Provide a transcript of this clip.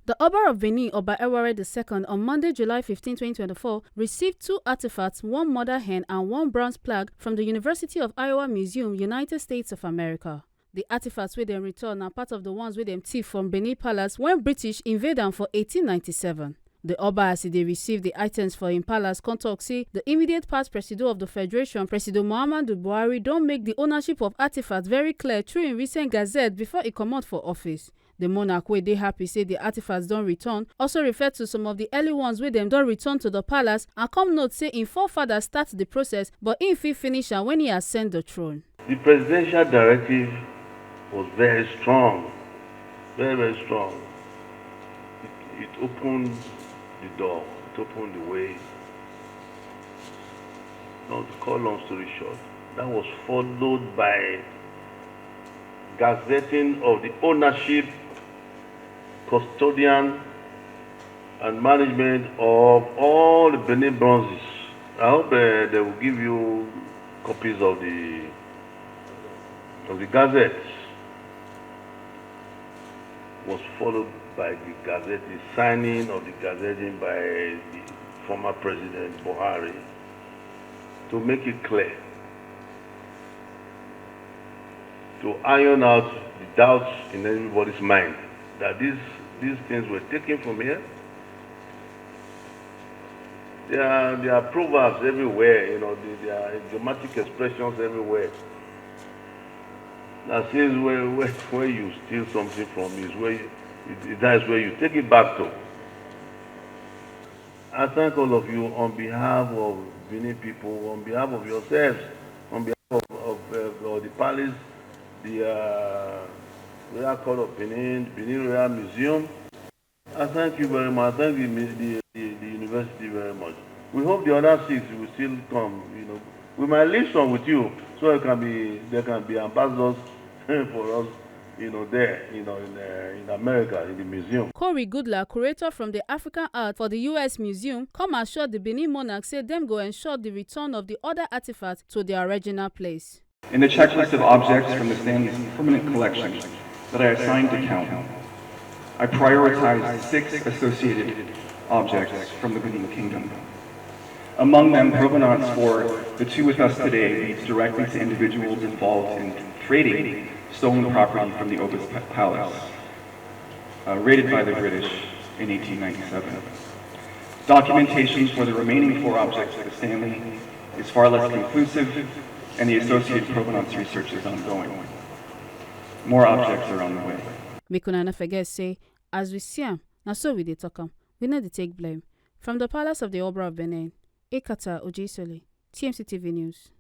The Oba of Benin, Oba II, on Monday, July 15, 2024, received 2 artifacts, 1 mother hen and 1 bronze plaque from the University of Iowa Museum, United States of America. The artifacts wey dem return are part of the ones wey dem thief from Benin Palace when British invade am for 1897. The Oba, as they received the items for im palace, come talk say the immediate past Presido of the Federation, Presido Buhari, don make the ownership of artifacts very clear through im recent gazette before e comot for office. The monarch, wey dey happy say the artifacts don return, also referred to some of the early ones wey dem don return to the palace and come note say im forefather start the process but im fit finish am when he ascend the throne. The presidential directive was very strong, very strong. It opened the door, it opened the way. Now, to cut long story short, that was followed by gazetting of the ownership, custodian, and management of all the Benin bronzes. I hope they will give you copies of the gazettes. Was followed by the gazette, the signing of the gazetting by the former President Buhari to make it clear, to iron out the doubts in everybody's mind that these things were taken from here. There are proverbs everywhere, you know, there are idiomatic expressions everywhere that says where you steal something from is that's where you take it back to. I thank all of you on behalf of Benin people, on behalf of yourselves, on behalf of the palace, the Royal Court of Benin, Benin Royal Museum. I thank you very much. I thank the university very much. We hope the other 6 will still come. You know, we might leave some with you, so there can be ambassadors for us, you know, there, you know, in America, in the museum. Gundlach, curator from the African Art for the U.S. Museum, come assured the Benin monarch say them go ensure the return of the other artifacts to their original place. In the checklist of objects from the Stanley's permanent collection that I assigned to count, I prioritized 6 associated objects from the Benin Kingdom. Among them, provenance for the 2 with us today leads directly to individuals involved in trading stolen property from the Oba's palace, raided by the British in 1897. Documentation for the remaining 4 objects of the Stanley is far less conclusive, and the associated provenance research is ongoing. More objects are on the way. Make una no forget say, as we see am, na so we dey talk am. We no dey take blame. From the palace of the Oba of Benin, Ekata Ojesole, TMC TV News.